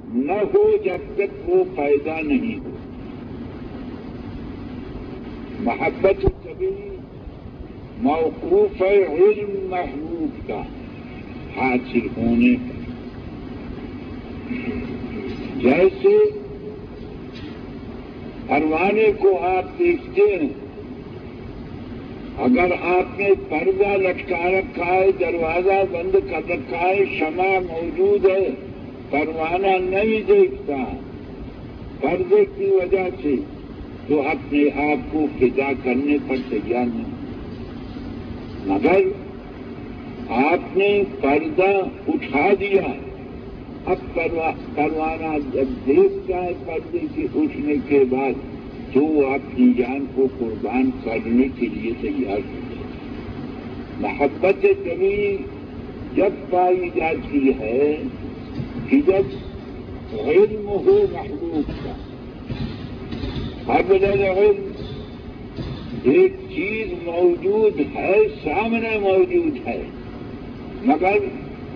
نہ ہو جب تک وہ پیدا نہیں ہو۔ محبت طبیعی موقوف ہے علم محبوب کا حاصل ہونے پر۔ جیسے پروانے کو آپ دیکھتے ہیں، اگر آپ نے پردہ لٹکا رکھا ہے، دروازہ بند کر رکھا ہے، شمع موجود ہے، پروانہ نہیں دیکھتا پردے کی وجہ سے، تو اپنے آپ کو فدا کرنے پر تیار نہیں۔ مگر آپ نے پردہ اٹھا دیا، اب پروانہ جب دیکھتا ہے پردے کے اٹھنے کے بعد تو اپنی جان کو قربان کرنے کے لیے تیار ہوتا ہے۔ محبت طبیعی جب پائی جاتی ہے کہ جب علم ہو محبوب کا، قبل العلم ایک چیز موجود ہے، سامنے موجود ہے، مگر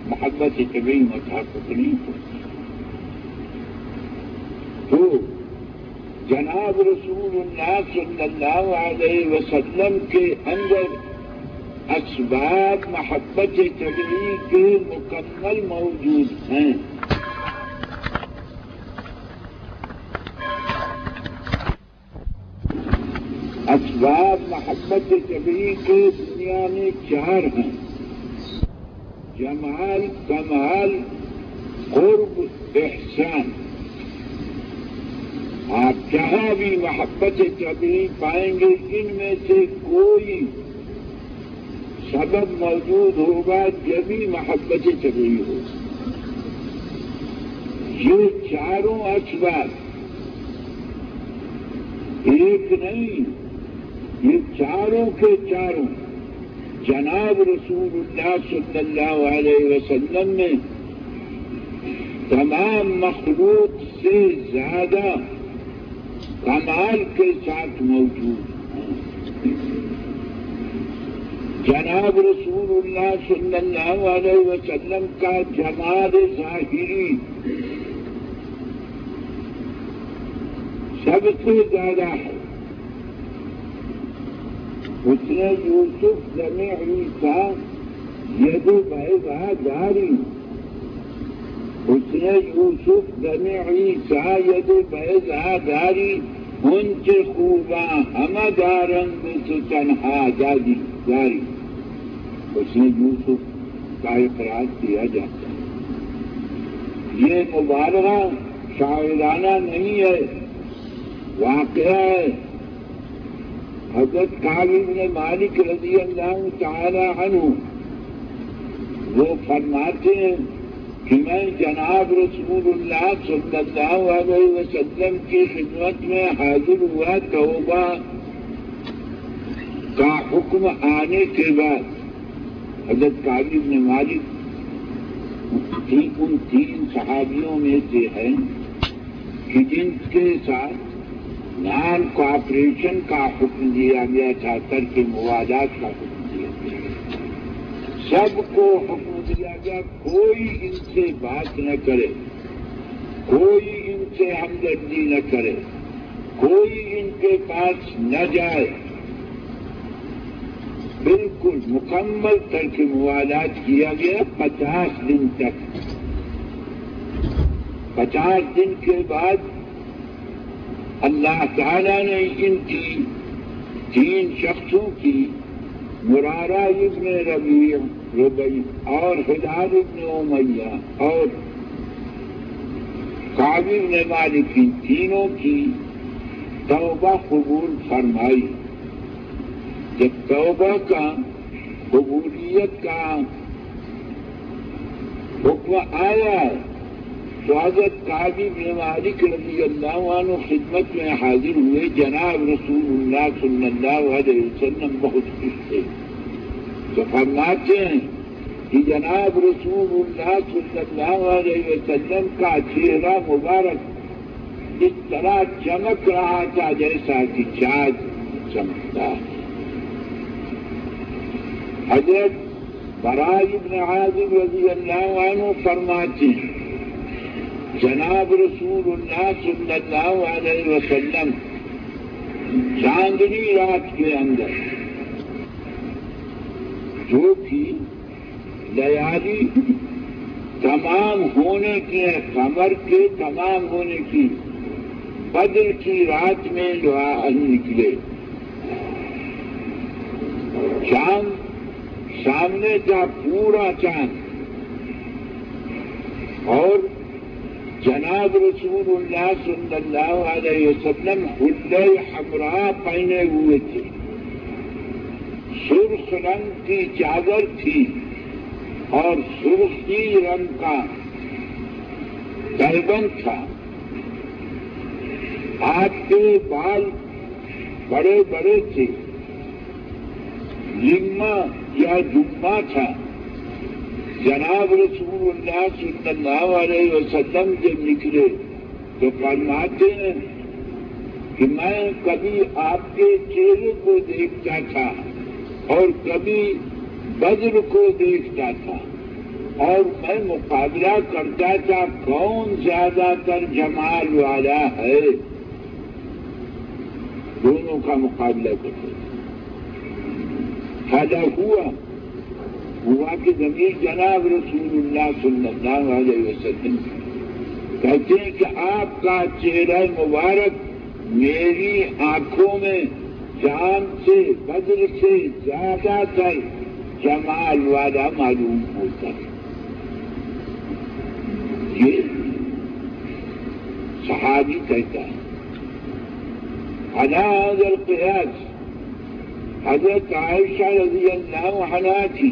محبت طبیعی متحقق نہیں ہوتی۔ تو جناب رسول اللہ صلی اللہ علیہ وسلم کے اندر اسباب محبت طبیعی کے مکمل موجود ہیں۔ اسباب محبت طبیعی کے دنیا میں 4 ہیں: جمال، کمال، قرب، احسان۔ آپ جہاں بھی محبت طبیعی پائیں گے، ان میں سے کوئی سبب موجود ہوگا جبھی محبت طبیعی ہوگی۔ یہ 4 اسباب ایک نہیں، یہ 4 کے 4 جناب رسول اللہ صلی اللہ علیہ وسلم نے تمام مخلوق سے زیادہ کمال کے ساتھ موجود ہیں۔ جناب رسول اللہ صلی اللہ علیہ وسلم کا جمال ظاہری سب سے زیادہ ہے۔ اس نے یوسف دمِ عیسیٰ ید بیضا جاری، اس نے یوسف دمِ عیسیٰ ید بیضا جاری، ان سے خوباں ہمہ دارنگ سے تنہا جاری۔ اس نے یوسف کا اقرار کیا جاتا ہے۔ یہ مبالغہ شاعرانہ نہیں ہے، واقعہ ہے۔ حضرت کعب بن مالک رضی اللہ تعالی عنہ وہ فرماتے ہیں کہ میں جناب رسول اللہ صلی اللہ علیہ وسلم کی خدمت میں حاضر ہوا، توبہ کا حکم آنے کے بعد۔ حضرت کعب بن مالک ان 3 صحابیوں میں سے ہیں کہ جن کے ساتھ نان کوآپریشن کا حکم دیا گیا تھا، ترک موادات کا حکم دیا گیا، سب کو حکم دیا گیا کوئی ان سے بات نہ کرے، کوئی ان سے ہمدردی نہ کرے، کوئی ان کے پاس نہ جائے، بالکل مکمل ترک موادات کیا گیا 50 دن تک۔ 50 دن کے بعد اللہ تعالیٰ نے ان کی 3 شخصوں کی، مرارہ ابن ربیع اور ہلال ابن امیہ اور کعب بن مالک، ان تینوں کی توبہ قبول فرمائی۔ جب توبہ کا قبولیت کا حکم آیا تو حضرت کعب بن مالک رضی اللہ عنہ خدمت میں حاضر ہوئے۔ جناب رسول اللہ صلی اللہ علیہ وسلم بہت خوش تھے، تو فرماتے ہیں کہ جناب رسول اللہ صلی اللہ علیہ وسلم کا چہرہ مبارک اس طرح چمک رہا تھا جیسا کہ چاند چمکتا ہے۔ حضرت براء بن عازب رضی اللہ عنہ فرماتے ہیں جناب رسول اللہ صلی اللہ علیہ وسلم چاندنی رات کے اندر جو کہ لیالی تمام ہونے کی قمر کے تمام ہونے کی بدر کی رات میں نکلے، چاند سامنے تھا پورا چاند، اور جناب رسول اللہ صلی اللہ علیہ وسلم حلے حمراء پہنے ہوئے تھے، سرخ رنگ کی چادر تھی اور سرخی رنگ کا تہبند تھا، آپ کے بال بڑے بڑے تھے، لما یا جمہ تھا۔ جناب رسول اللہ صلی اللہ علیہ وسلم جب نکلے تو فرماتے ہیں کہ میں کبھی آپ کے چہرے کو دیکھتا تھا اور کبھی بدر کو دیکھتا تھا، اور میں مقابلہ کرتا تھا کون زیادہ تر جمال والا ہے، دونوں کا مقابلہ کرتے فائدہ ہوا کہ زمین جناب رسول اللہ صلی اللہ علیہ وسلم کہتے ہیں کہ آپ کا چہرہ مبارک میری آنکھوں میں چاند سے بدر سے زیادہ تر جمال والا معلوم ہوتا ہے۔ یہ صحابی کہتا ہے۔ علی ھذا القیاس حضرت عائشہ رضی اللہ عنہا کی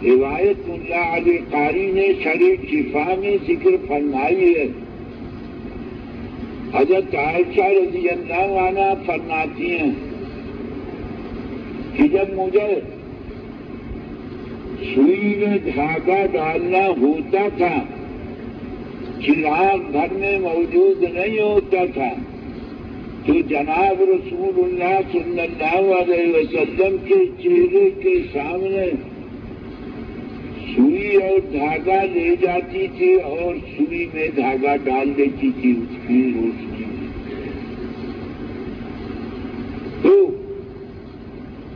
روایت اللہ علی قاری نے شرح شفا میں ذکر فرمائی ہے۔ حضرت عائشہ رضی اللہ عنہا فرماتی ہیں کہ جب مجھے سوئی میں دھاگا ڈالنا ہوتا تھا، چراغ گھر میں موجود نہیں ہوتا تھا، تو جناب رسول اللہ صلی اللہ علیہ وسلم کے چہرے کے سامنے سوئی اور دھاگا لے جاتی تھی اور سوئی میں دھاگا ڈال دیتی تھی اس کی روشنی میں۔ تو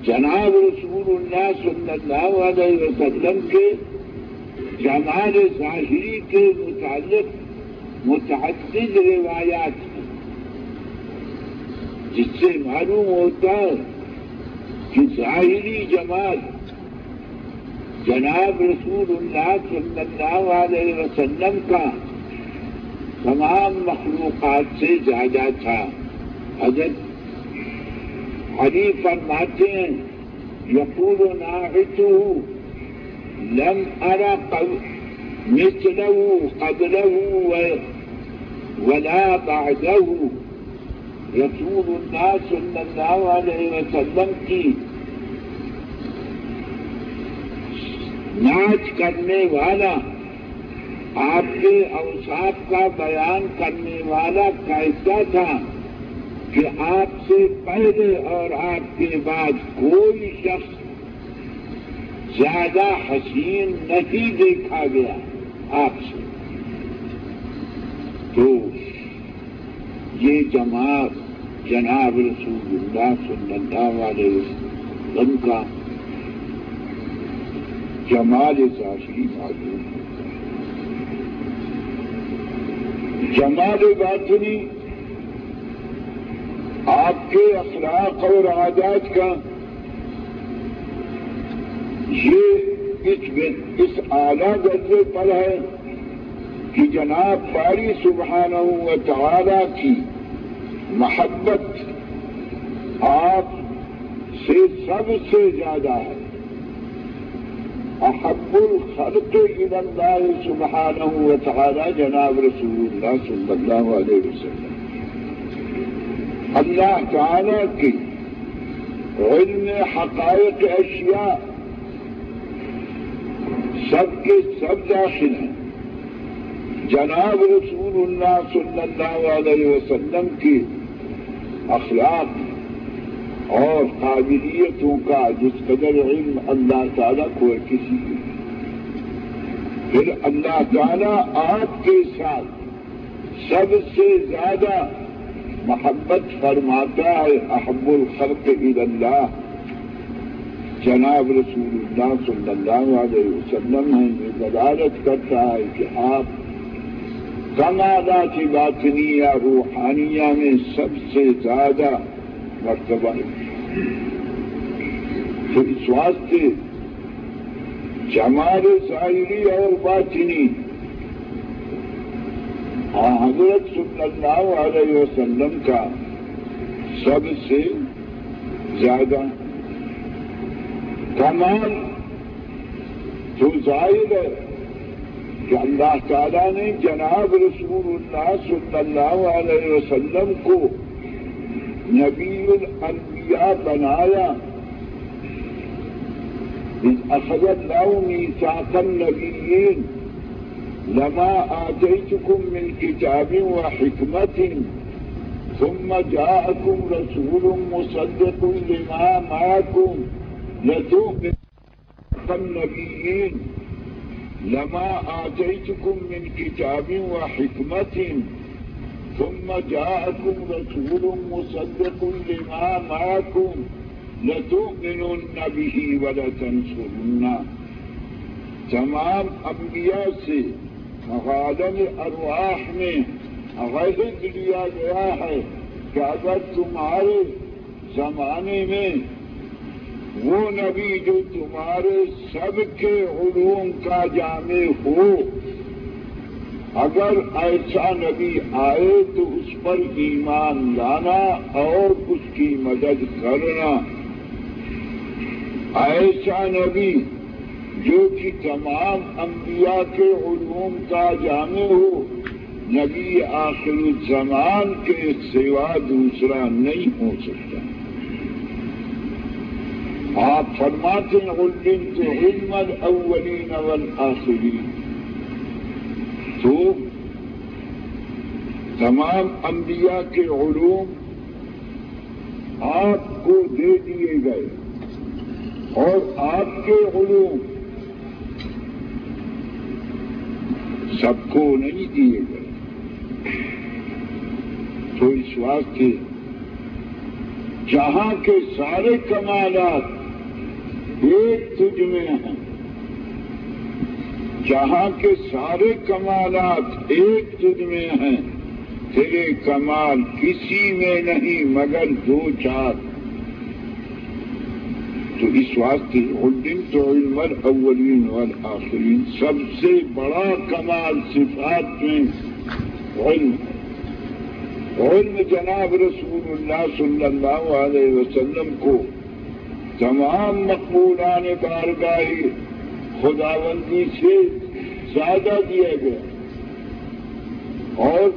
جناب رسول اللہ صلی اللہ علیہ وسلم کے جمال ظاہری کے متعلق متعدد روایات ہیں، جس سے معلوم ہوتا ہے کہ ظاہری جمال جناب رسول اللہ صلی اللہ علیہ وسلم کا تمام مخلوقات سے زیادہ تھا۔ حضرت علی فرماتے ہیں یقول ناعتہ لم ارى مثله قبله ولا بعده۔ رسول اللہ صلی اللہ علیہ وسلم کی ناچ کرنے والا، آپ کے اوصاف کا بیان کرنے والا کہتا تھا کہ آپ سے پہلے اور آپ کے بعد کوئی شخص زیادہ حسین نہیں دیکھا گیا آپ سے۔ تو یہ جماعت جناب رسول اللہ صلی اللہ علیہ وسلم کا جمال ظاہری معلوم ہوتا ہے۔ جمال باطنی آپ کے اخلاق اور عادات کا یہ اس اعلیٰ درجے پر ہے کہ جناب باری سبحانہ و تعالی کی محبت آپ سے سب سے زیادہ ہے۔ احب الخلق الی اللہ سبحانہ و تعالی جناب رسول اللہ صلی اللہ علیہ وسلم۔ اللہ تعالی کی علم حقائق اشیاء سب کے سب داخل ہیں۔ جناب رسول اللہ صلی اللہ علیہ وسلم کی اخلاق اور قابلیتوں کا جس قدر علم اللہ تعالیٰ کو ہے کسی کو، پھر اللہ تعالیٰ آپ کے ساتھ سب سے زیادہ محبت فرماتا ہے احب الخلق الی اللہ جناب رسول اللہ صلی اللہ علیہ وسلم ہے. یہ دلالت کرتا ہے کہ آپ کمالات باطنیہ روحانیہ میں سب سے زیادہ مرتبہ ہے. تو اس واسطے جمال ظاہری اور باطنی حضرت صلی اللہ علیہ وسلم کا سب سے زیادہ کمال تو ظاہر ہے کہ اللہ تعالیٰ نے جناب رسول اللہ صلی اللہ علیہ وسلم کو نبی الانبیاء بنایا. اذ اخذ اللہ میثاق النبیین لما آتيتكم من كتاب وحكمة ثم جاءكم رسول مصدق لما معكم لتؤمنن النبيين لما آتيتكم من كتاب وحكمة ثم جاءكم رسول مصدق لما معكم لتؤمنن به ولتنصرنه. تمام انبیاء سے عالم ارواح میں عہد لیا گیا ہے کہ اگر تمہارے زمانے میں وہ نبی جو تمہارے سب کے علوم کا جامع ہو، اگر ایسا نبی آئے تو اس پر ایمان لانا اور اس کی مدد کرنا. ایسا نبی جو کہ تمام انبیاء کے علوم کا جامع ہو، نبی آخر الزمان کے سوا دوسرا نہیں ہو سکتا. آپ فرماتے ہیں علمت علم الاولین والآخرین. تو تمام انبیاء کے علوم آپ کو دے دیے گئے اور آپ کے علوم سب کو نہیں دیے گئے. تو اس واسطے جہاں کے سارے کمالات ایک تجھ میں ہیں، جہاں کے سارے کمالات ایک تجھ میں ہیں، تیرے کمال کسی میں نہیں مگر دو چار. تو اس واسطے علمت علم الاولین والآخرین، سب سے بڑا کمال صفات میں علم. علم جناب رسول اللہ صلی اللہ علیہ وسلم کو تمام مقبولان بارگاہ خداوندی سے زیادہ دیا گیا، اور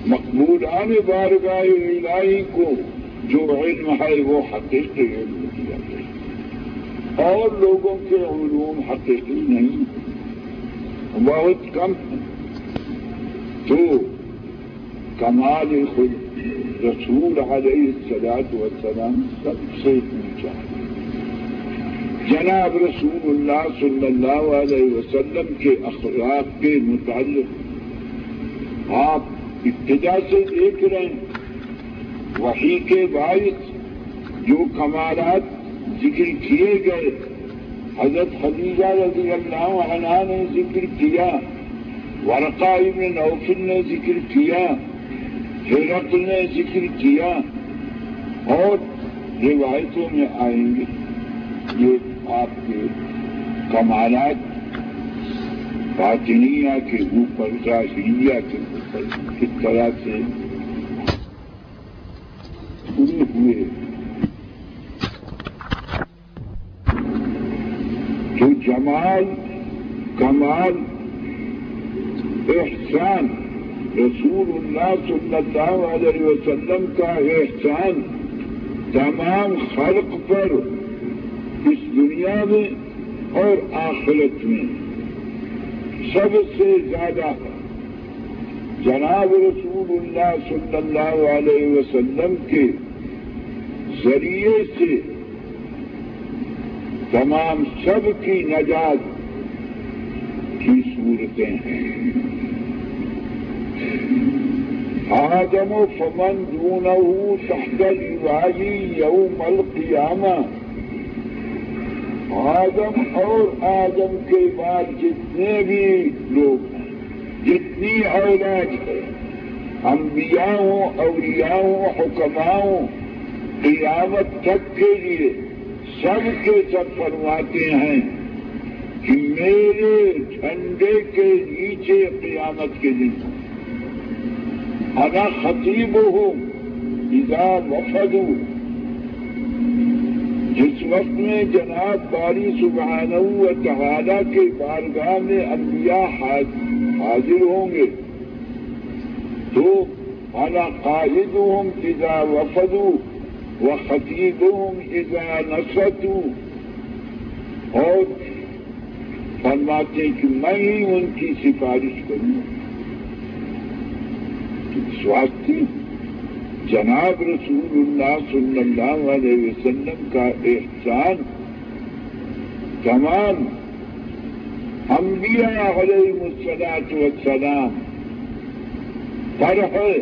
مقبولان بارگاہ الہی کو جو علم ہے وہ حقیقی علم دیا گیا، اور لوگوں کے علوم حقیقی نہیں، بہت کم ہیں. تو کمال خود رسول علیہ الصلاۃ والسلام سب سے اونچا ہے. جناب رسول اللہ صلی اللہ علیہ وسلم کے اخلاق کے متعلق آپ ابتدا سے دیکھ رہے ہیں، وحی کے باعث جو کمالات ذکر کیے گئے، حضرت خدیجہ رضی اللہ عنہا نے ذکر کیا، ورقہ ابن نوفل نے ذکر کیا، ہرقل نے ذکر کیا، اور روایتوں میں آئیں گے. یہ آپ کے کمالات باطنیہ کے اوپر ظاہریہ کے اوپر کس طرح سے پورے ہوئے. تو جمال، کمال، احسان، رسول اللہ صلی اللہ علیہ وسلم کا احسان تمام خلق پر اس دنیا میں اور آخرت میں سب سے زیادہ ہے. جناب رسول اللہ صلی اللہ علیہ وسلم کے ذریعے سے تمام سب کی نجات کی صورتیں ہیں. آدم فمن دونہ تحت اللواء یوم القیامہ، آدم اور آدم کے بعد جتنے بھی لوگ ہیں، جتنی اولاد ہے، انبیاء ہوں، اولیاء ہوں، حکماء ہوں، قیامت تک کے لیے سب کے سب فرماتے ہیں کہ میرے جھنڈے کے نیچے قیامت کے دن انا خطیبہم اذا وفدوا، جس وقت میں جناب باری سبحانہ و تعالی کے بارگاہ میں انبیاء حاضر ہوں گے تو انا قائدہم اذا وفدوا وخطیبہم اذا نصتوا، اور فرماتے ہیں کہ میں ہی ان کی سفارش کروں. اس واسطے جناب رسول اللہ صلی اللہ علیہ وسلم کا احسان تمام انبیاء علیہم الصلاۃ والسلام پر ہے،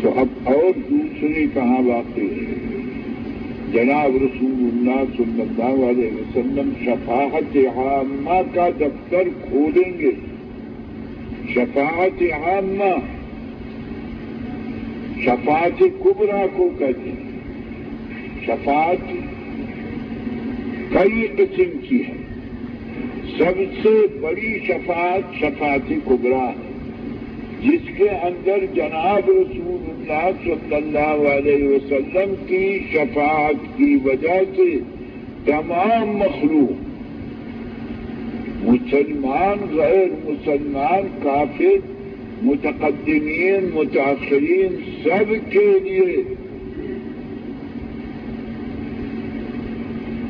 تو اب اور دوسرے کہاں واقع ہے؟ جناب رسول اللہ صلی اللہ علیہ وسلم شفاعت عامہ کا دفتر کھولیں گے. شفاعت عامہ شفاعت کبریٰ کو کہتے ہیں. شفاعت کئی قسم کی ہے، سب سے بڑی شفاعت شفاعت کبریٰ ہے، جس کے اندر جناب رسول اللہ صلی اللہ علیہ وسلم کی شفاعت کی وجہ سے تمام مخلوق، مسلمان، غیر مسلمان، کافر، متقدمین، متاخرین، سب کے لیے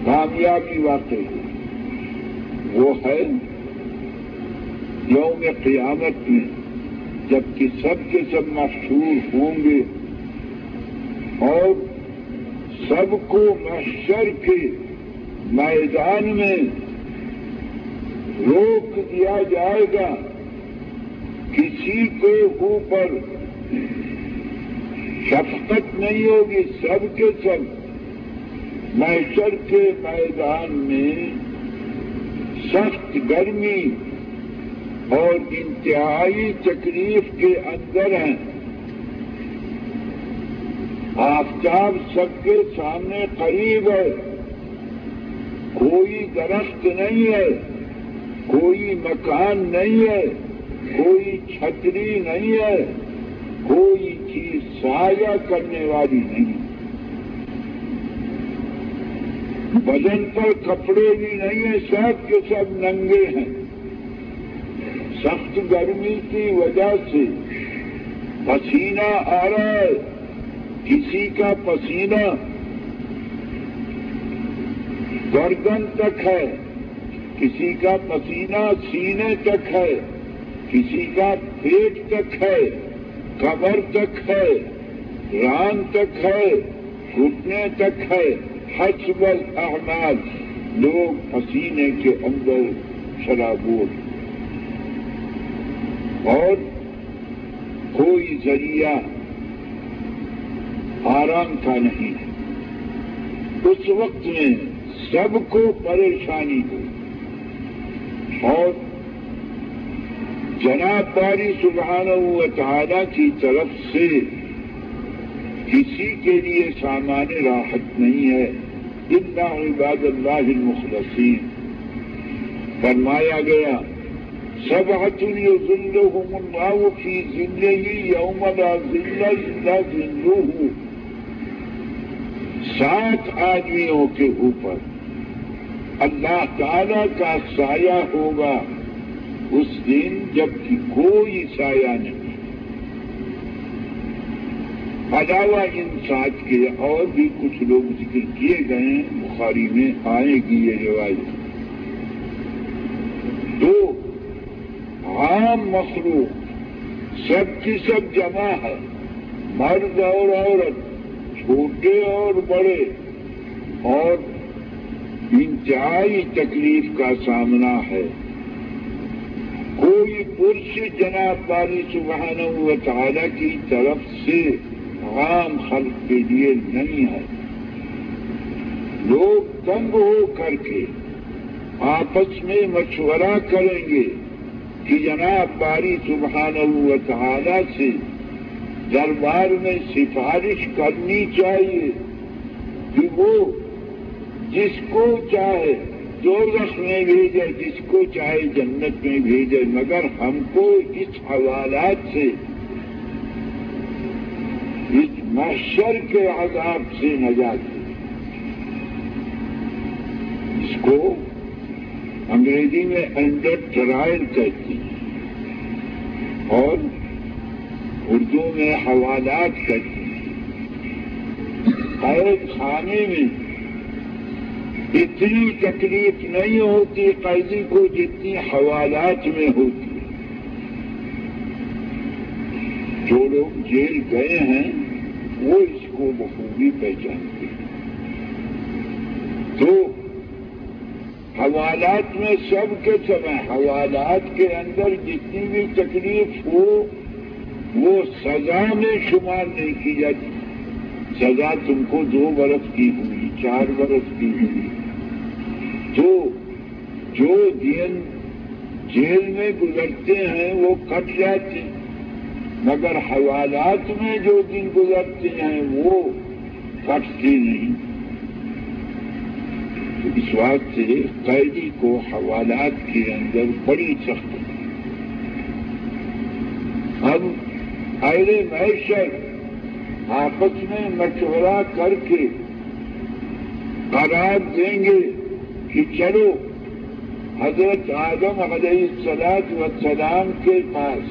کامیابی واقع ہے. وہ ہے یوم قیامت میں جبکہ سب کے سب محشور ہوں گے اور سب کو محشر کے میدان میں روک دیا جائے گا. کسی کے اوپر شفقت نہیں ہوگی، سب کے سب محشر کے میدان میں سخت گرمی اور انتہائی تکلیف کے اندر ہیں. آفتاب سب کے سامنے قریب ہے، کوئی درخت نہیں ہے، کوئی مکان نہیں ہے، کوئی چھتری نہیں ہے، کوئی چیز سایہ کرنے والی نہیں، بدن پر کپڑے بھی نہیں ہیں، سب کے سب ننگے ہیں. سخت گرمی کی وجہ سے پسینہ آ رہا ہے، کسی کا پسینہ گردن تک ہے، کسی کا پسینہ سینے تک ہے، کسی کا پیٹ تک ہے، کمر تک ہے، ران تک ہے، گھٹنے تک ہے. حسب الاعمال، لوگ پسینے کے اندر شرابور، اور کوئی ذریعہ آرام کا نہیں ہے. اس وقت میں سب کو پریشانی ہوئی اور جناب باری سبحانہ و تعالی کی طرف سے کسی کے لیے سامان راحت نہیں ہے الا عباد اللہ المخلصین. فرمایا گیا سبعۃ یظلهم اللہ فی ظلہ یوم لا ظل الا ظلہ. 7 آدمیوں کے اوپر اللہ تعالی کا سایہ ہوگا اس دن جبکہ کوئی سایہ نہیں. علاوہ ان 7 کے اور بھی کچھ لوگ ذکر کیے گئے ہیں، بخاری میں آئے گی یہ روایت. 2 عام مخلوق سب کی سب جمع ہے، مرد اور عورت، چھوٹے اور بڑے، اور انتہائی تکلیف کا سامنا ہے. کوئی کوئی پرس جناب باری سبحانہ و تعالی کی طرف سے عام خلق کے لیے نہیں ہے. لوگ تنگ ہو کر کے آپس میں مشورہ کریں گے کہ جناب باری سبحانہ و تعالی سے دربار میں سفارش کرنی چاہیے کہ وہ جس کو چاہے دوزخ میں بھیجے, جس کو چاہے جنت میں بھیجے, مگر ہم کو اس حوالات سے, اس محشر کے عذاب سے نجات دے. اس کو انگریزی میں انڈر ٹرائل کہتی ہیں اور اردو میں حوالات کہتی ہیں. قید خانے میں اتنی تکلیف نہیں ہوتی قیدی کو جتنی حوالات میں ہوتی. جو لوگ جیل گئے ہیں وہ اس کو بخوبی پہچانتے ہیں. تو حوالات میں سب کے سمے حوالات کے اندر جتنی بھی تکلیف ہو وہ سزا میں شمار نہیں کی جاتی. سزا تم کو 2 برس کی ہوئی, 4 برس کی ہوئی, تو جو دن جیل میں گزرتے ہیں وہ کٹ جاتے ہیں, مگر حوالات میں جو دن گزرتے ہیں وہ کٹتے نہیں. اس بات سے قیدی کو حوالات کے اندر بڑی سخت. ہم اہل محشر آپس میں مشورہ کر کے قرار دیں گے کہ چلو حضرت آدم علیہ السلام کے پاس,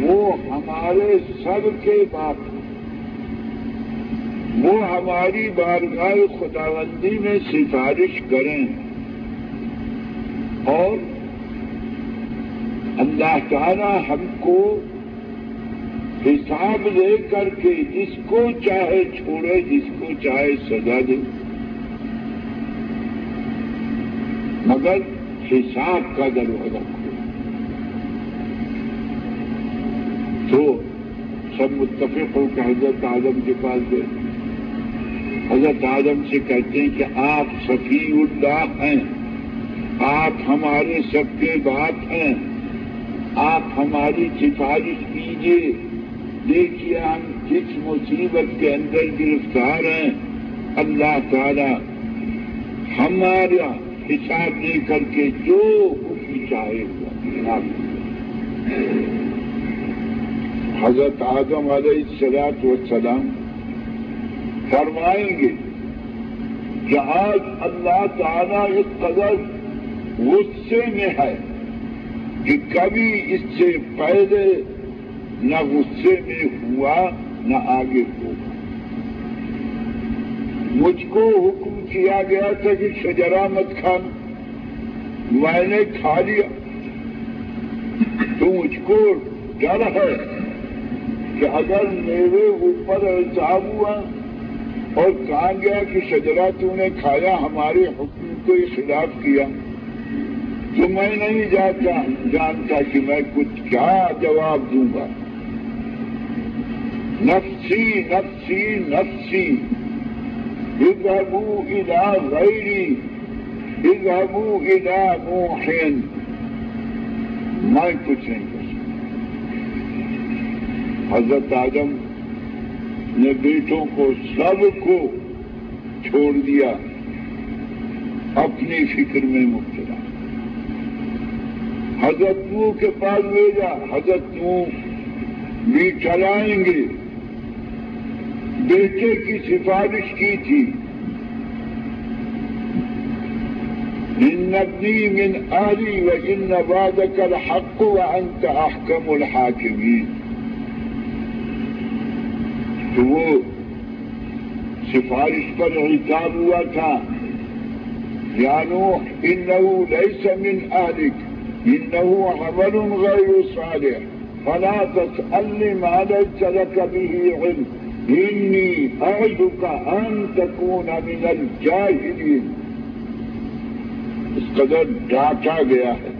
وہ ہمارے سب کے باپ, وہ ہماری بارگاہ خداوندی میں سفارش کریں, اور اللہ تعالی ہم کو حساب لے کر کے جس کو چاہے چھوڑے, جس کو چاہے سزا دے, مگر حساب کا دروازہ کھولے. تو سب متفق ہو کہ حضرت آدم کے پاس گئے. حضرت آدم سے کہتے ہیں کہ آپ صفی اللہ ہیں, آپ ہمارے سب کے باپ ہیں, آپ ہماری سفارش کیجیے. دیکھیے ہم جس مصیبت کے اندر گرفتار ہیں, اللہ تعالی ہمارا حساب لے کر کے جو کچھ چاہے گا. حضرت آدم علیہ السلام فرمائیں گے کہ آج اللہ تعالی اس قدر غصے میں ہے کہ کبھی اس سے پہلے نہ غصے میں ہوا نہ آگے ہوگا. مجھ کو حکم کیا گیا تھا کہ شجرہ مت کھانا, میں نے کھا لیا, تو مجھ کو ڈر ہے کہ اگر میرے اوپر الزام ہوا اور کہا گیا کہ شجرہ تو نے کھایا, ہمارے حکم کو خلاف کیا, تو میں نہیں جانتا کہ میں کچھ کیا جواب دوں گا. نفسی نفسی نفسی اذهبوا الى غیری اذهبوا الى نوح. میں کچھ نہیں کر سکتا. حضرت آدم نے بیٹوں کو سب کو چھوڑ دیا, اپنی فکر میں مبتلا. حضرت نوح کے پاس بھیجا. حضرت نوح بھی چلائیں گے, بیٹے کی سفارش کی تھی. ان ابنی من اہلی وان وعدک الحق وانت احکم الحاکمین. تو وہ سفارش پر عتاب ہوا تھا, یا نوح انه ليس من اہلک انه عمل غیر صالح فلا تسألنی ما ليس لك به علم انی اعظک ان تکون من الجاہلین. اس قدر ڈانٹا گیا ہے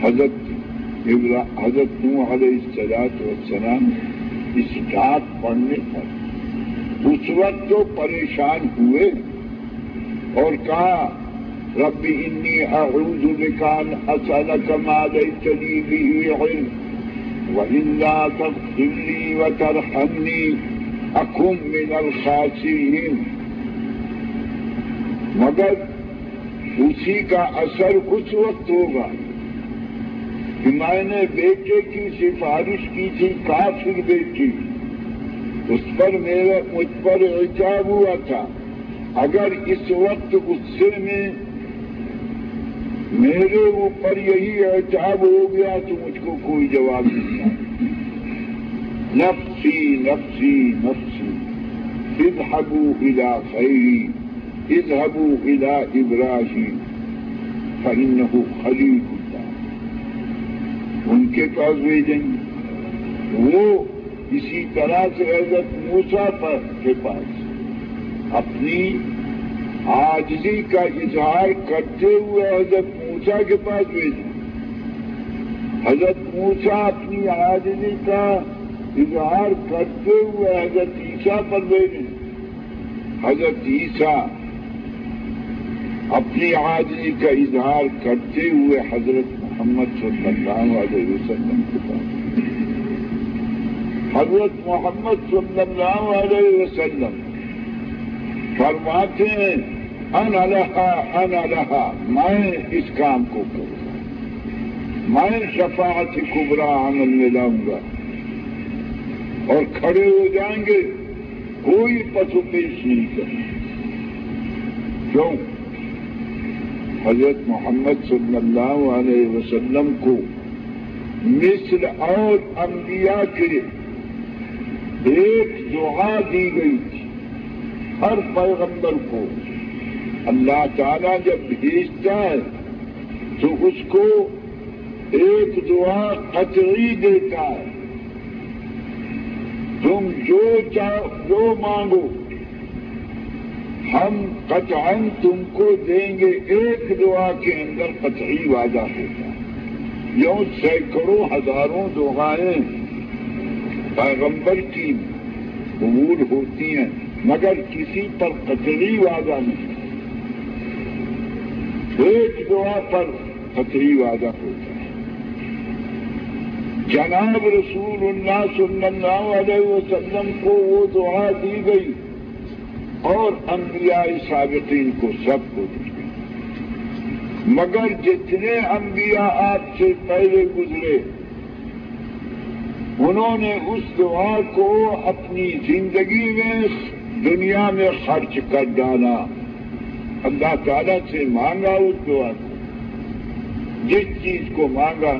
حضرت نوح علیہ السلام اس ڈاک پڑھنے پر اس وقت تو پریشان ہوئے اور کہا رب انی اعوذ بک ان اسألک ما لیس لی بہ علم وإلا تغفر لي وترحمني أكن من الخاسرين. مگر اسی کا اثر اس وقت ہوگا کہ میں نے بیٹے کی سفارش کی تھی کافر بیٹی، اس پر مجھ پر عتاب ہوا تھا. اگر اس وقت غصے میں میرے اوپر یہی عتاب ہو گیا تو مجھ کو کوئی جواب نہیں آیا. نفسی نفسی نفسی اذهبوا الى خیری اذهبوا الى ابراہیم فانه خلیل اللہ. ان کے پاس بھیجیں گے. وہ اسی طرح سے حضرت موسیٰ کے پاس اپنی عاجزی کا اظہار کرتے ہوئے حضرت موسیٰ کے پاس بھیجیں. حضرت موسیٰ اپنی عاجزی کا اظہار کرتے ہوئے حضرت عیسیٰ پر بھیجیں. حضرت عیسیٰ اپنی عاجزی کا اظہار کرتے ہوئے حضرت محمد صلی اللہ علیہ وسلم کے پاس. حضرت محمد صلی اللہ علیہ وسلم فرماتے ہیں انا لہا میں اس کام کو کروں گا، میں شفاعت کبریٰ عمل میں لاؤں گا. اور کھڑے ہو جائیں گے، کوئی پسو پیش نہیں کرے. کیوں؟ حضرت محمد صلی اللہ علیہ وسلم کو مثل اور انبیاء کے ایک دعا دی گئی تھی. ہر پیغمبر کو اللہ تعالیٰ جب بھیجتا ہے تو اس کو ایک دعا قطعی دیتا ہے. تم جو مانگو ہم قطعاً تم کو دیں گے. ایک دعا کے اندر قطعی وعدہ ہوتا ہے. یوں سینکڑوں ہزاروں دعائیں پیغمبر کی قبول ہوتی ہیں مگر کسی پر قطعی وعدہ نہیں. ایک دعا پر قطعی وعدہ ہوتا ہے. جناب رسول اللہ صلی اللہ علیہ وسلم کو وہ دعا دی گئی اور انبیاء سابقین کو سب کو دی گئی. مگر جتنے انبیاء آپ سے پہلے گزرے انہوں نے اس دعا کو اپنی زندگی میں دنیا میں خرچ کر ڈالا. اللہ تعالیٰ سے مانگا اس دعا کو، جس چیز کو مانگا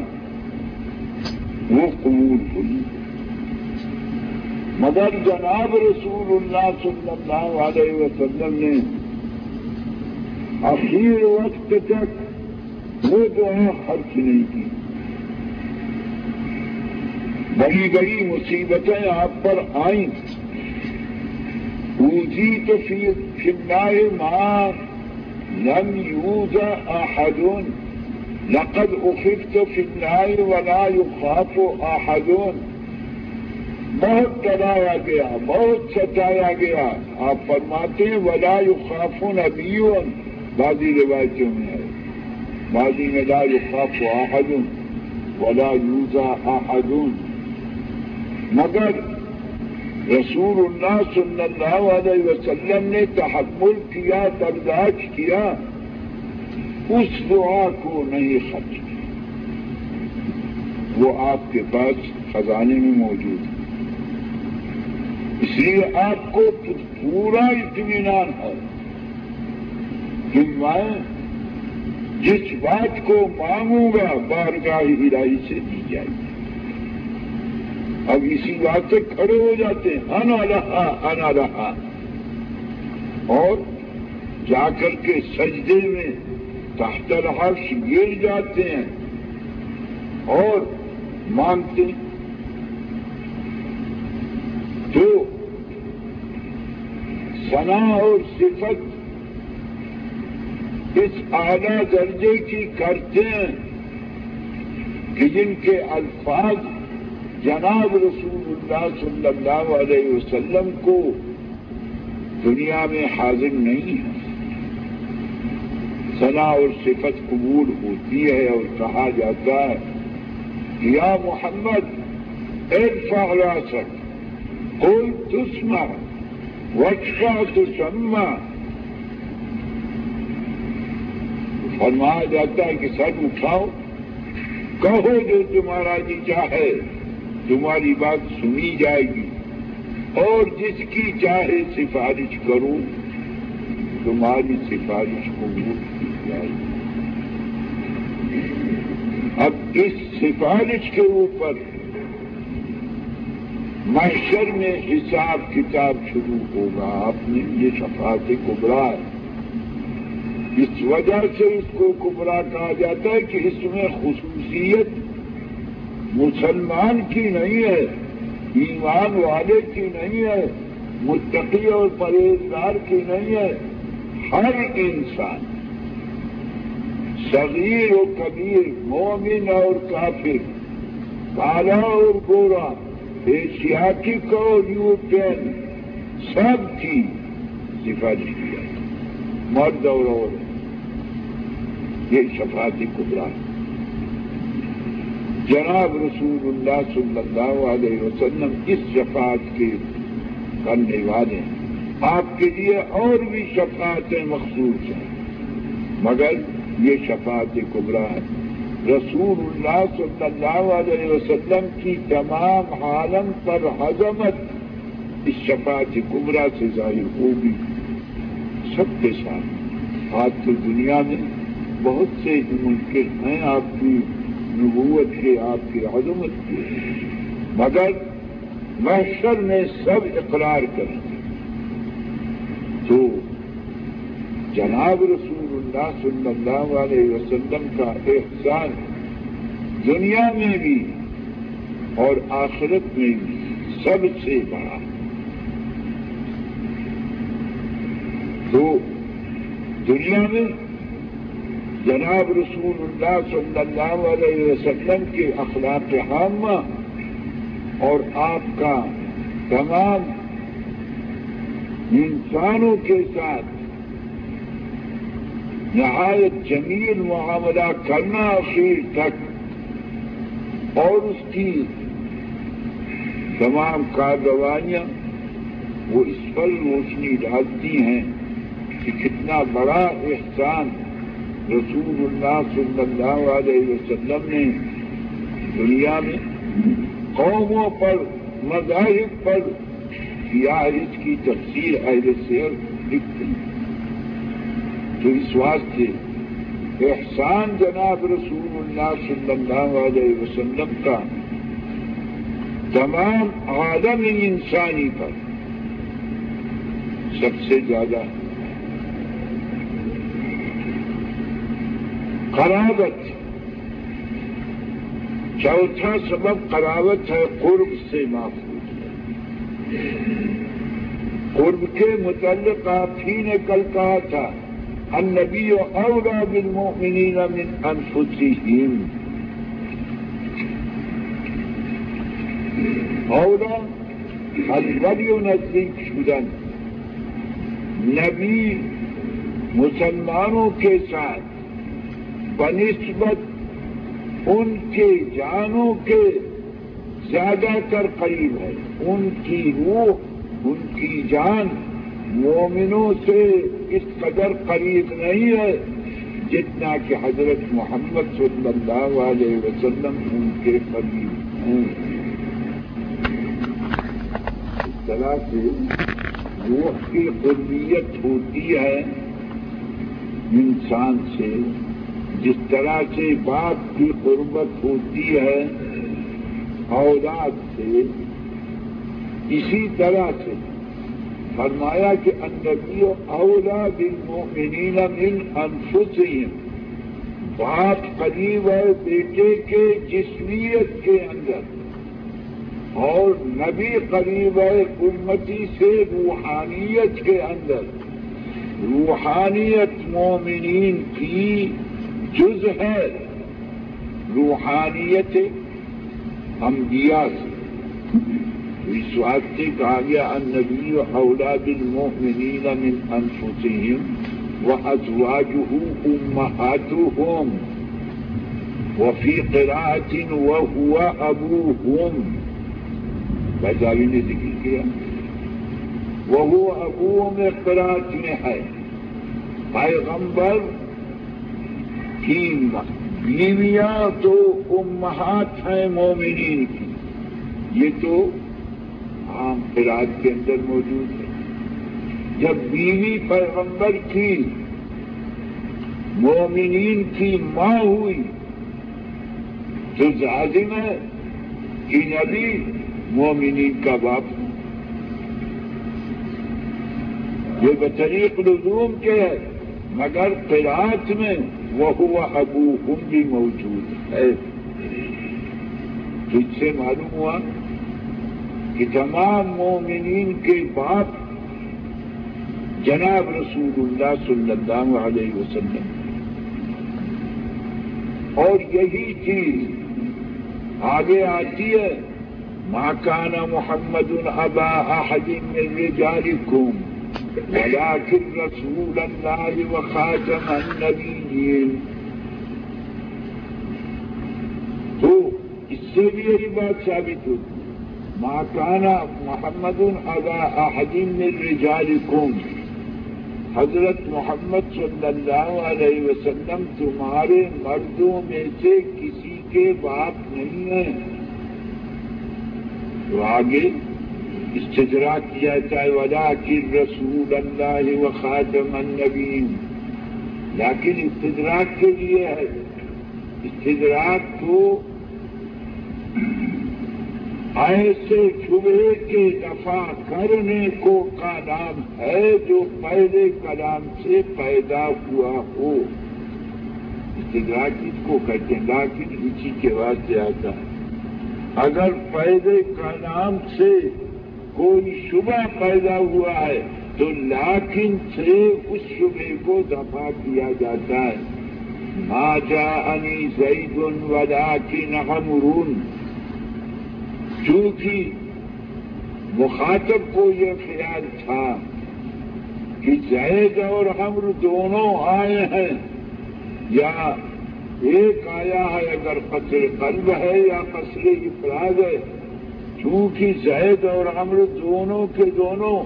وہ قبول ہوئی. مگر جناب رسول اللہ صلی اللہ علیہ وسلم نے اخیر وقت تک وہ دعا خرچ نہیں کی. بڑی بڑی مصیبتیں آپ پر آئیں. اوذیت فی اللہ ما لم یوذ احد لقد اخفت فی اللہ ولا یخاف احد. بہت ڈرایا گیا، بہت ستایا گیا. آپ فرماتے ہیں ولا یخاف نبی، بعضی روایتوں میں ہے، بعضی میں لا یخاف احد ولا یوذى احد. مگر رسول اللہ صلی اللہ علیہ وسلم نے تحمل کیا، برداشت کیا، اس دعا کو نہیں خرچ کیا. وہ آپ کے پاس خزانے میں موجود ہے. اس لیے آپ کو پورا اطمینان ہے کہ میں جس بات کو مانگوں گا بارگاہ الہی سے دی جائے گی. اب اسی بات سے کھڑے ہو جاتے ہیں انا لہا انا لہا، اور جا کر کے سجدے میں تحت العرش گر جاتے ہیں اور مانگتے ہیں. تو ثنا اور صفت اس اعلیٰ درجے کی کرتے ہیں کہ جن کے الفاظ جناب رسول اللہ صلی اللہ علیہ وسلم کو دنیا میں حاضر نہیں ہے. ثنا اور صفت قبول ہوتی ہے اور کہا جاتا ہے یا محمد ارفع راسک قل تسمع واشفع تسمع. فرمایا جاتا ہے کہ سر اٹھاؤ، کہو جو تمہارا جی چاہے، تمہاری بات سنی جائے گی، اور جس کی چاہے سفارش کرو، تمہاری سفارش قبول کی جائے گی. اب اس سفارش کے اوپر محشر میں حساب کتاب شروع ہوگا. آپ نے یہ شفاعت کبریٰ ہے، اس وجہ سے اس کو کبریٰ کہا جاتا ہے کہ اس میں خصوصیت مسلمان کی نہیں ہے، ایمان والے کی نہیں ہے، متقی اور پرہیزگار کی نہیں ہے. ہر انسان، صغیر و کبیر، مومن اور کافر، کالا اور گورا، ایشیاٹک اور یورپین، سب کی سفارش کی جائے، مرد اور عورت. یہ شفاعت کبریٰ. جناب رسول اللہ صلی اللہ علیہ وسلم اس شفاعت کے کرنے والے ہیں. آپ کے لیے اور بھی شفاعتیں مخصوص ہیں، مگر یہ شفاعت کبریٰ ہے. رسول اللہ صلی اللہ علیہ وسلم کی تمام عالم پر عظمت اس شفاعت کبریٰ سے ظاہر ہوگی. سب کے ساتھ آج تو دنیا میں بہت سے منکر ہیں آپ کی نبوت کے، آپ کی عظمت کے، مگر محشر میں سب اقرار کریں گے. تو جناب رسول اللہ صلی اللہ علیہ وسلم کا احسان دنیا میں بھی اور آخرت میں بھی سب سے بڑا. تو دنیا میں جناب رسول اللہ صلی اللہ علیہ وسلم کے اخلاق عامہ اور آپ کا تمام انسانوں کے ساتھ نہایت جمیل معاملہ کرنا اخیر تک، اور اس کی تمام کارروائیاں وہ اس پر روشنی ڈالتی ہیں کہ کتنا بڑا احسان رسول اللہ صلی اللہ علیہ وسلم نے دنیا میں قوموں پر، مذاہب پر کیا. اس کی تفسیر اہل سیر لکھتے ہیں. تو اس واسطے احسان جناب رسول اللہ صلی اللہ علیہ وسلم کا تمام عالم انسانی پر سب سے زیادہ ہے. قرابت، چوتھا سبب قرابت ہے، قرب سے ماخوذ ہے. قرب کے متعلق آپ ہی نے کل کہا تھا النبی اولیٰ بالمؤمنین من انفسہم. اولیٰ الولی نزدیک شدن، نبی مسلمانوں کے ساتھ بنسبت ان کے جانوں کے زیادہ تر قریب ہے. ان کی روح، ان کی جان مومنوں سے اس قدر قریب نہیں ہے جتنا کہ حضرت محمد صلی اللہ علیہ وسلم ان کے قریب ہیں. اس طرح سے روح کی قربیت ہوتی ہے انسان سے، جس طرح سے باپ کی قربت ہوتی ہے اولاد سے، اسی طرح سے فرمایا کہ النبی اولیٰ بالمؤمنین من انفسہم. باپ قریب ہے بیٹے کے جسمیت کے اندر، اور نبی قریب ہے امتی سے روحانیت کے اندر. روحانیت مومنین کی جز ہے، روحانیت انبیاء سے. اس واسطے کہا گیا النبی اولی بالمؤمنین من انفسہم وازواجہ امہاتہم وفی قراءۃ وہو ابوہم. بجاوی نے ذکر کیا وہو ابوہم قراءت میں ہے. پیغمبر کی بیویاں تو امہات ہیں مومنین کی، یہ تو عام قرآت کے اندر موجود ہے. جب بیوی پیغمبر کی مومنین کی ماں ہوئی تو لازم ہے کہ نبی مومنین کا باپ ہو. یہ بطریق لزوم کے ہے، مگر قرآت میں وہو ابوہم بھی موجود ہے. تو اس سے معلوم ہوا کہ تمام مومنین کے باپ جناب رسول اللہ صلی اللہ علیہ وسلم. اور یہی چیز آگے آتی ہے ما کان محمد ابا احد من رجالکم ولكن رسول اللہ وخاتم النبیین. تو اس سے بھی یہی بات ثابت ہوتی ما کان محمد ابا احد من رجالکم، حضرت محمد صلی اللہ علیہ وسلم تمہارے مردوں میں سے کسی کے باپ نہیں ہیں. تو آگے استدراک کیا جاتا ہے ولکن رسول اللہ وخاتم النبیین. لیکن استدراک کے لیے ہے، استدراک تو ایسے شبہے کے دفع کرنے کو کا نام ہے جو پہلے کلام سے پیدا ہوا ہو. استدراک اس کو کہتے ہیں، لیکن اسی کے واسطے آتا ہے. اگر پہلے کلام سے کوئی شبہ پیدا ہوا ہے تو لیکن سے اس شبہے کو دفع کیا جاتا ہے. ما جاءنی زید ولکن عمرو، چونکہ مخاطب کو یہ خیال تھا کہ زید اور عمرو دونوں آئے ہیں، یا ایک آیا ہے اگر قصر قلب ہے یا قصر افراد ہے. چونکہ زید اور عمرو دونوں کے دونوں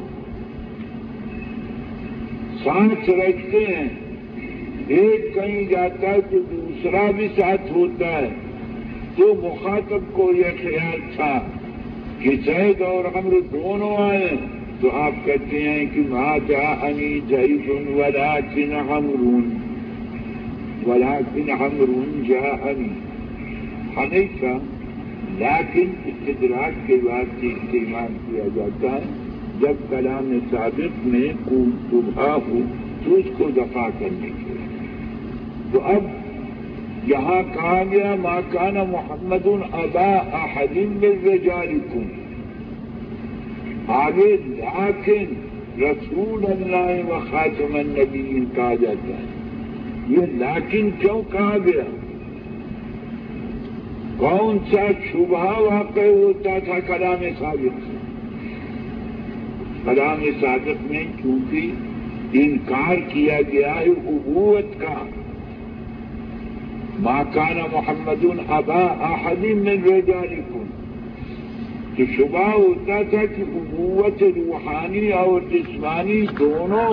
ساتھ رہتے ہیں، ایک کہیں جاتا ہے تو دوسرا بھی ساتھ ہوتا ہے، تو مخاطب کو یہ خیال تھا کہ زید اور عمرو دونوں آئے. تو آپ کہتے ہیں کہ ما جاءنی زید ولکن عمرو، ولکن عمرو جاءنی ہمیشہ. لیکن استدراک کے بعد سے استعمال کیا جاتا ہے جب کلام سابق میں کوئی شبہ ہو تو اس کو دفع کرنے کے لیے. تو اب یہاں کہا گیا ما کان محمد ابا احد من رجالکم، آگے لیکن رسول اللہ و خاتم النبیین کہا جاتا ہے. یہ لیکن کیوں کہا گیا؟ کون سا شبہ واقع ہوتا تھا کلام سابق سے؟ کلام سابق میں چونکہ انکار کیا گیا ہے ابوت کا. ما کان محمد ابا احد من رجالکم، تو شبہ ہوتا تھا کہ ابوت روحانی اور جسمانی دونوں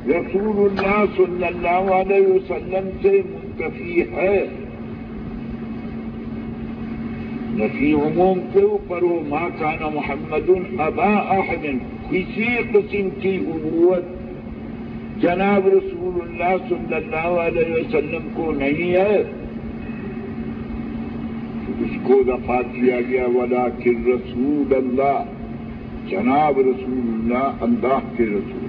رسول اللہ صلی اللہ علیہ وسلم سے منتفی ہے. نفی عموم کے اوپر وہ ما کان محمد ابا احد، کسی قسم کی ابوت جناب رسول اللہ صلی اللہ علیہ وسلم کو نہیں ہے، اس کو دفع کیا گیا ولکن رسول اللہ، جناب رسول اللہ اللہ کے رسول.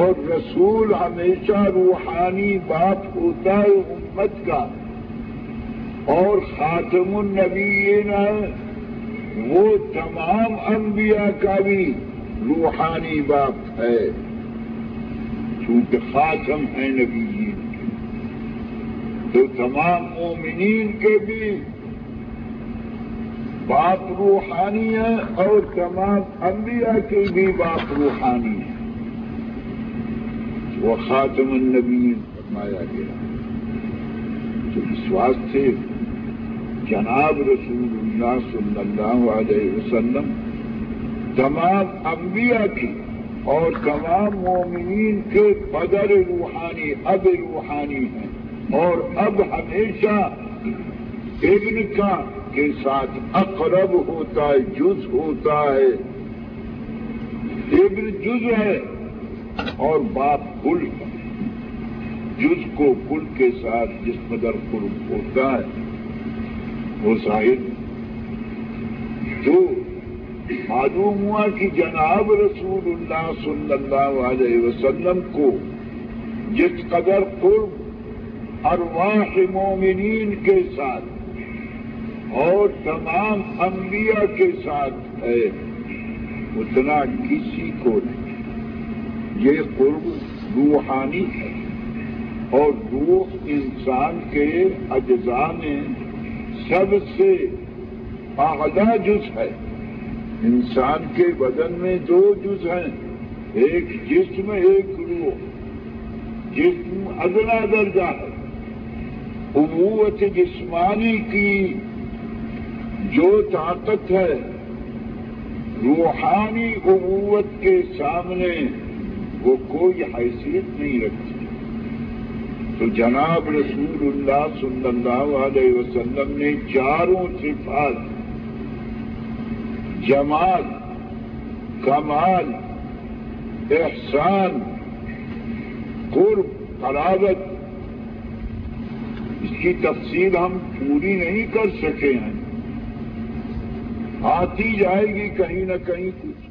اور رسول ہمیشہ روحانی باپ ہوتا ہے امت کا، اور خاتم النبیین وہ تمام انبیاء کا بھی روحانی باپ ہے، چونکہ خاتم ہے نبیین. تو تمام مومنین کے بھی باپ روحانی ہے اور تمام انبیاء کے بھی باپ روحانی ہے. وہ خاتم النبیین فرمایا گیا. تو اس واسطے جناب رسول اللہ صلی اللہ علیہ وسلم تمام انبیاء کی اور تمام مومنین کے بدر روحانی اب روحانی ہیں. اور اب ہمیشہ ابن کا کے ساتھ اقرب ہوتا ہے، جز ہوتا ہے. ابن جز ہے اور باپ کل ہے. جز کو کل کے ساتھ جس قدر قرب ہوتا ہے وہ ظاہر. تو معلوم ہوا کہ جناب رسول اللہ صلی اللہ علیہ وسلم کو جس قدر قرب ارواح مومنین کے ساتھ اور تمام انبیاء کے ساتھ ہے اتنا کسی کو نہیں. یہ قرب روحانی ہے اور روح انسان کے اجزاء میں سب سے اعلیٰ جز ہے. انسان کے بدن میں دو جز ہیں، ایک جسم ایک روح. جسم ادنا درجہ ہے. ابوت جسمانی کی جو طاقت ہے روحانی ابوت کے سامنے وہ کوئی حیثیت نہیں رکھتی. تو جناب رسول اللہ صلی اللہ علیہ وسلم نے چاروں صفات جمال، کمال، احسان، قرب، قرابت، اس کی تفصیل ہم پوری نہیں کر سکے ہیں. آتی جائے گی کہیں نہ کہیں کچھ.